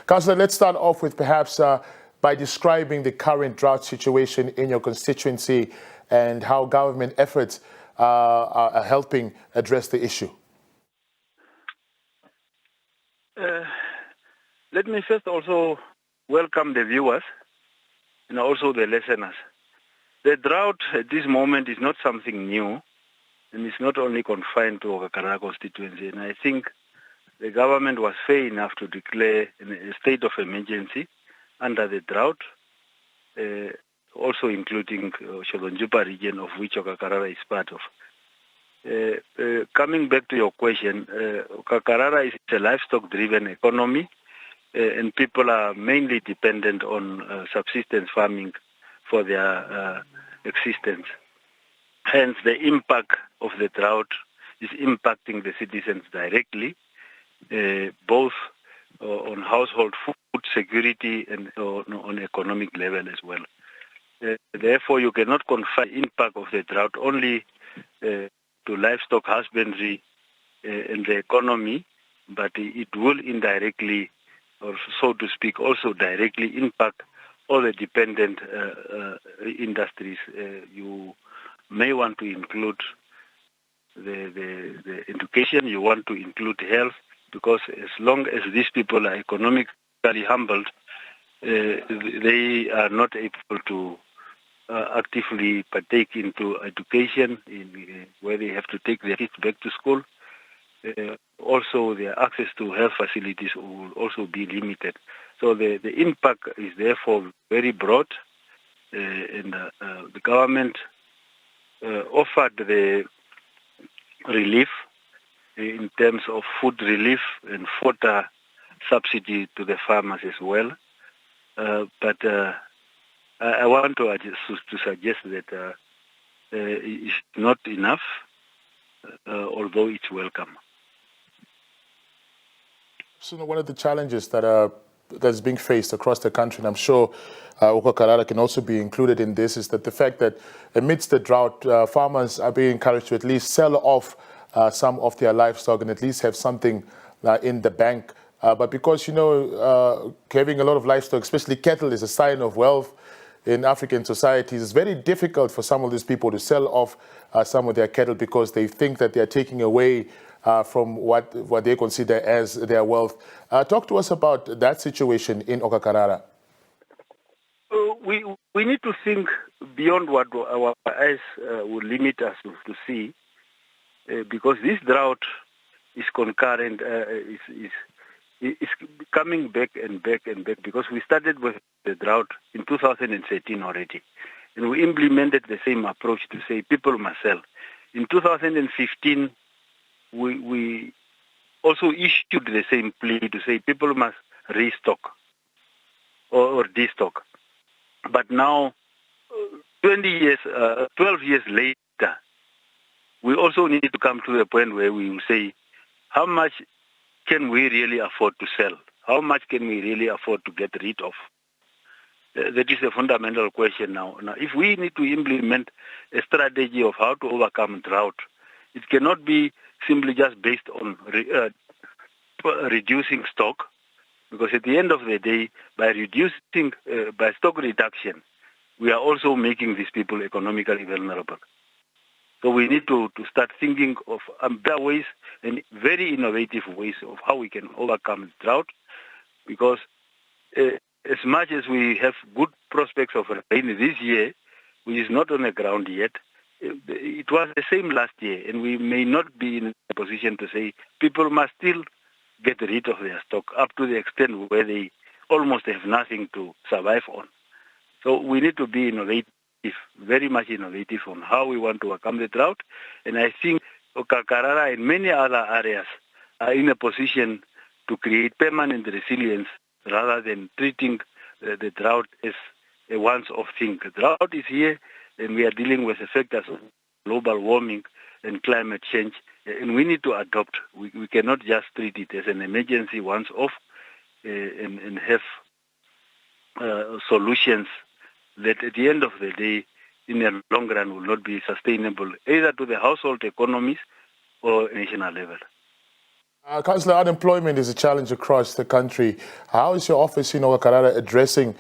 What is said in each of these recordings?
Councillor, let's start off with perhaps by describing the current drought situation in your constituency and how government efforts are helping address the issue. Let me first also welcome the viewers and also the listeners. The drought at this moment is not something new, and it's not only confined to Okakarara constituency. And I think the government was fair enough to declare a state of emergency under the drought, also including Sholonjupa region, of which Okakarara is part of. Coming back to your question, Okakarara is a livestock-driven economy, and people are mainly dependent on subsistence farming for their existence. Hence, the impact of the drought is impacting the citizens directly, both on household food security and on economic level as well. Therefore, you cannot confine the impact of the drought only to livestock husbandry and the economy, but it will indirectly, or so to speak, also directly impact all the dependent industries. You may want to include the education, you want to include health, because as long as these people are economically humbled, they are not able to actively partake into education, where they have to take their kids back to school. Also, their access to health facilities will also be limited. So the impact is therefore very broad, and the government offered the relief in terms of food relief and fodder subsidy to the farmers as well. But I want to suggest that it's not enough, although it's welcome. So one of the challenges that's being faced across the country, and I'm sure Okakarara can also be included in this, is that the fact that amidst the drought, farmers are being encouraged to at least sell off some of their livestock and at least have something in the bank. But because, having a lot of livestock, especially cattle, is a sign of wealth in African societies, it's very difficult for some of these people to sell off some of their cattle because they think that they're taking away from what they consider as their wealth. Talk to us about that situation in Okakarara. We need to think beyond what our eyes would limit us to see, because this drought is concurrent, is coming back and back and back, because we started with the drought in 2013 already, and we implemented the same approach to say people must sell. In 2015, we also issued the same plea to say people must restock or destock. But now, 12 years later, we also need to come to the point where we will say, how much can we really afford to sell? How much can we really afford to get rid of? That is a fundamental question now. Now, if we need to implement a strategy of how to overcome drought, it cannot be simply just based on reducing stock, because at the end of the day, by stock reduction, we are also making these people economically vulnerable. So we need to start thinking of better ways and very innovative ways of how we can overcome drought, because as much as we have good prospects of rain this year, which is not on the ground yet, it was the same last year, and we may not be in a position to say people must still get rid of their stock up to the extent where they almost have nothing to survive on. So we need to be innovative, very much innovative on how we want to overcome the drought. And I think Okakarara and many other areas are in a position to create permanent resilience rather than treating the drought as a once-off thing. The drought is here, and we are dealing with the factors of global warming and climate change, and we need to adopt. We cannot just treat it as an emergency once-off and have solutions that at the end of the day, in the long run, will not be sustainable, either to the household economies or national level. Councillor, unemployment is a challenge across the country. How is your office in Okakarara addressing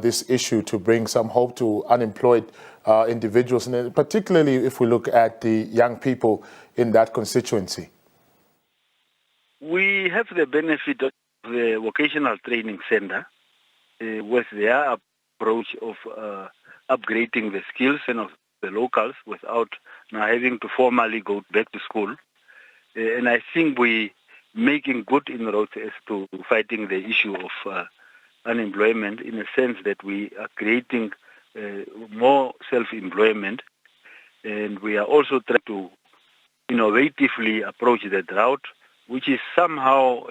this issue to bring some hope to unemployed individuals, and particularly if we look at the young people in that constituency? We have the benefit of the vocational training center with their approach of upgrading the skills and of the locals without now having to formally go back to school. And I think we making good inroads as to fighting the issue of unemployment, in a sense that we are creating more self-employment, and we are also trying to innovatively approach the drought, which is somehow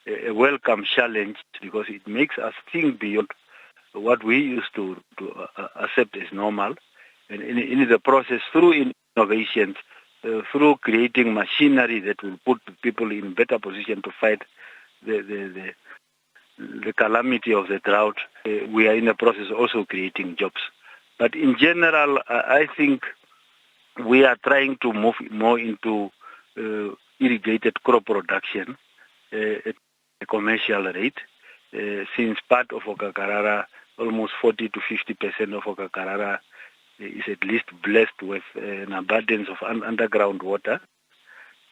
a welcome challenge because it makes us think beyond what we used to accept as normal. And in the process, through innovations, through creating machinery that will put people in better position to fight the calamity of the drought, we are in the process also creating jobs. But in general, I think we are trying to move more into irrigated crop production at a commercial rate, since part of Okakarara, almost 40 to 50% of Okakarara is at least blessed with an abundance of underground water,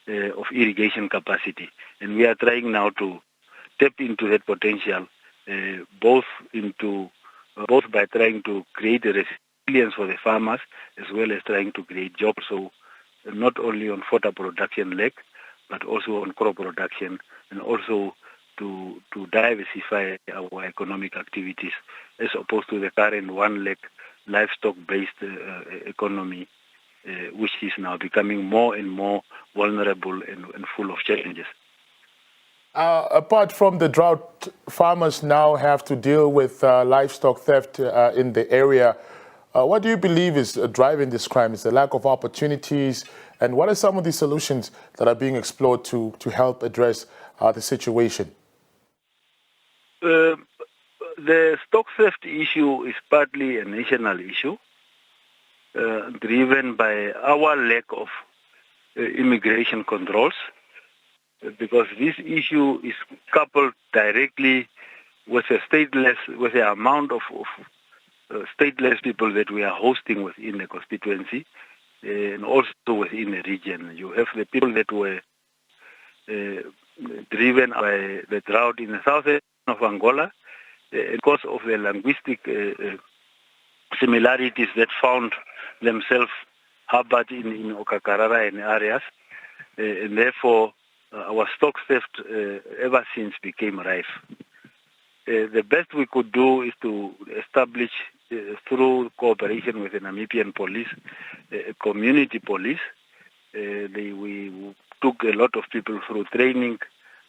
of irrigation capacity. And we are trying now to tap into that potential, both by trying to create a resilience for the farmers, as well as trying to create jobs. So not only on fodder production leg, but also on crop production, and also to diversify our economic activities, as opposed to the current one-leg livestock-based economy, which is now becoming more and more vulnerable and full of challenges. Apart from the drought, farmers now have to deal with livestock theft in the area. What do you believe is driving this crime? Is the lack of opportunities? And what are some of the solutions that are being explored to help address the situation? The stock theft issue is partly a national issue, driven by our lack of immigration controls, because this issue is coupled directly with the amount of stateless people that we are hosting within the constituency, and also within the region. You have the people that were driven by the drought in the southern of Angola, because of the linguistic similarities that found themselves harbored in Okakarara and areas, and therefore our stock theft ever since became rife. The best we could do is to establish, through cooperation with the Namibian police, a community police. We took a lot of people through training,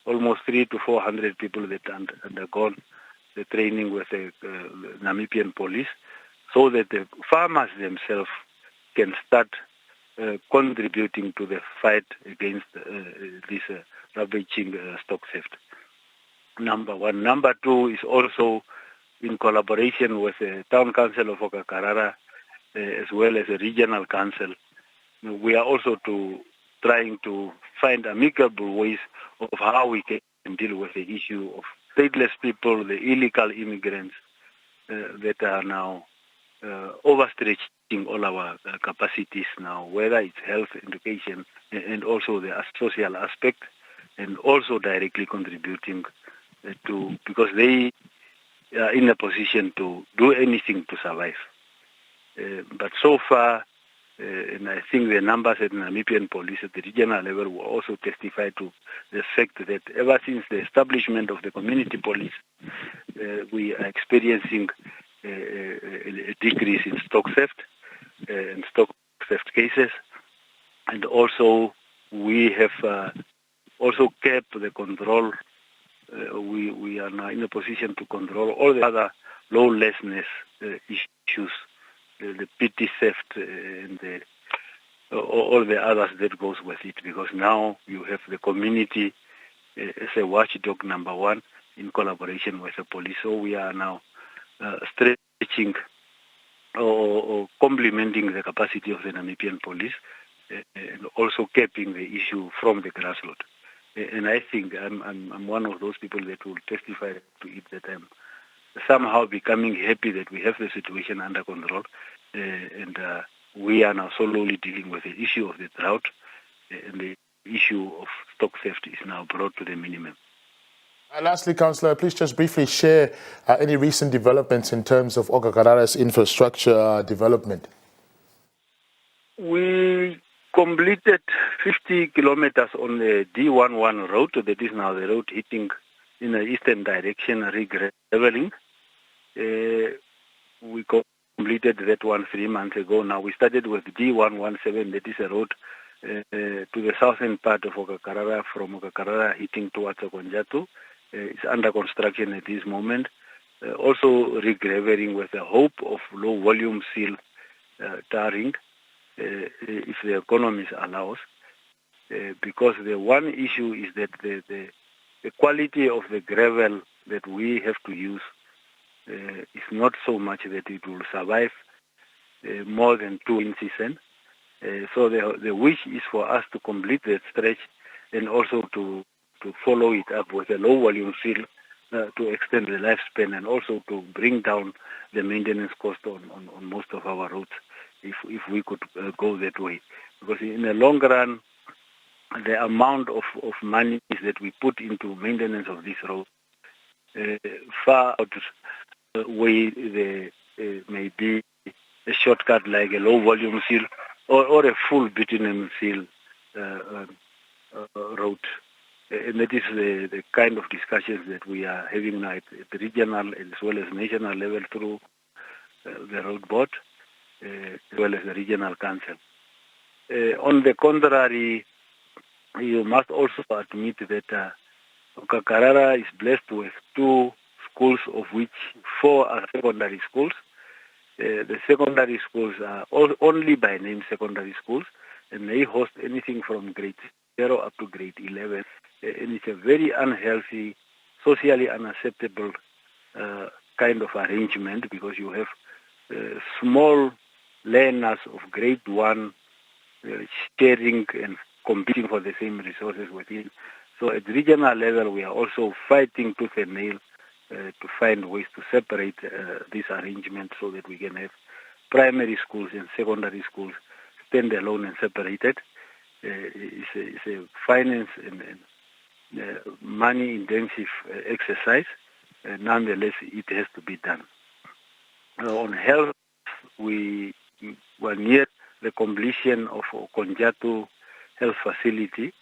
almost 300 to 400 people that undergone the training with the Namibian police, so that the farmers themselves can start contributing to the fight against this ravaging stock theft. Number one. Number two is also in collaboration with the Town Council of Okakarara, as well as the Regional Council. We are also trying to find amicable ways of how we can deal with the issue of stateless people, the illegal immigrants that are now overstretching all our capacities now, whether it's health, education, and also the social aspect, and also directly contributing because they are in a position to do anything to survive. But so far, and I think the numbers at Namibian police at the regional level will also testify to the fact that ever since the establishment of the community police, we are experiencing a decrease in stock theft and stock theft cases. And also we have also kept the control. We are now in a position to control all the other lawlessness issues, the petty theft and all the others that goes with it, because now you have the community as a watchdog number one in collaboration with the police. So we are now stretching or complementing the capacity of the Namibian police and also keeping the issue from the grassroots. And I think I'm one of those people that will testify to it that I'm somehow becoming happy that we have the situation under control, and we are now slowly dealing with the issue of the drought, and the issue of stock theft is now brought to the minimum. Lastly, Councillor, please just briefly share any recent developments in terms of Okakarara's infrastructure development. We completed 50 kilometers on the D11 road, that is now the road hitting in the eastern direction, re-graveling. We completed that one 3 months ago. Now we started with D117, that is a road to the southern part of Okakarara, from Okakarara hitting towards Okonjatu. It's under construction at this moment. Also re-graveling with the hope of low-volume seal tarring, if the economies allows. Because the one issue is that the quality of the gravel that we have to use is not so much that it will survive more than 2 inches. So the wish is for us to complete that stretch and also to follow it up with a low-volume seal to extend the lifespan, and also to bring down the maintenance cost on most of our roads, if we could go that way. Because in the long run, the amount of money that we put into maintenance of this road far outweigh the maybe a shortcut like a low-volume seal or a full bitumen seal road. And that is the kind of discussions that we are having now at the regional as well as national level through the road board, as well as the regional council. On the contrary, you must also admit that Okakarara is blessed with 2 schools, of which 4 are secondary schools. The secondary schools are only by name secondary schools, and they host anything from grade 0 up to grade 11. And it's a very unhealthy, socially unacceptable kind of arrangement, because you have small learners of grade 1 sharing and competing for the same resources within. So at regional level, we are also fighting tooth and nail to find ways to separate this arrangement so that we can have primary schools and secondary schools stand alone and separated. It's a finance and money-intensive exercise. Nonetheless, it has to be done. On health, we were near the completion of Okonjatu Health Facility,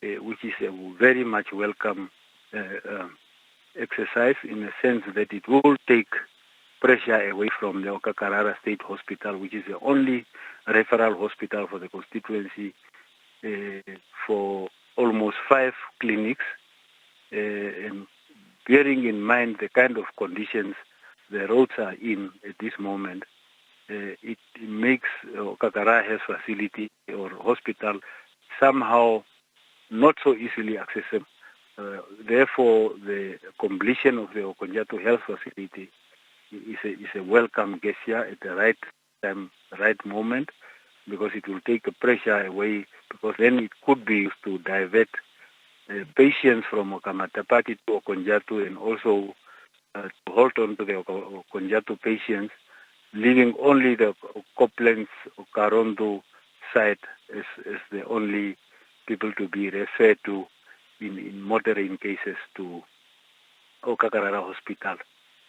which is a very much welcome exercise, in the sense that it will take pressure away from the Okakarara State Hospital, which is the only referral hospital for the constituency for almost 5 clinics, and bearing in mind the kind of conditions the roads are in at this moment, it makes Okakarara Health Facility or hospital somehow not so easily accessible. Therefore, the completion of the Okonjatu Health Facility is a welcome gesture at the right time, right moment, because it will take the pressure away, because then it could be used to divert patients from Okamatapati to Okonjatu, and also to hold on to the Okonjatu patients, leaving only the Coplands or Karondo side as the only people to be referred to in moderate cases to Okakarara Hospital,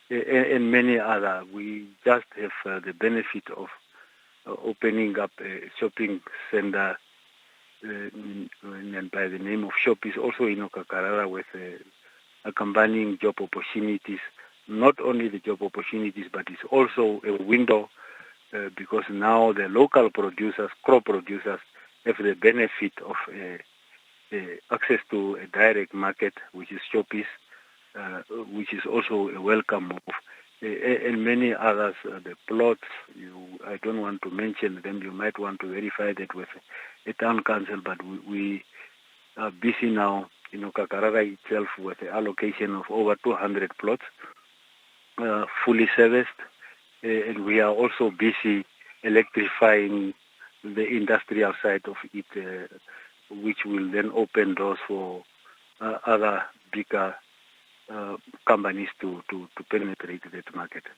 and many other. We just have the benefit of opening up a shopping center and by the name of Shoppies, also in Okakarara, with accompanying job opportunities. Not only the job opportunities, but it's also a window because now the local producers, crop producers, have the benefit of access to a direct market, which is Shoppies, which is also a welcome move. And many others, the plots, I don't want to mention them. You might want to verify that with a town council, but we are busy now in Okakarara itself with the allocation of over 200 plots, fully serviced, and we are also busy electrifying the industrial side of it which will then open doors for other bigger companies to penetrate that market.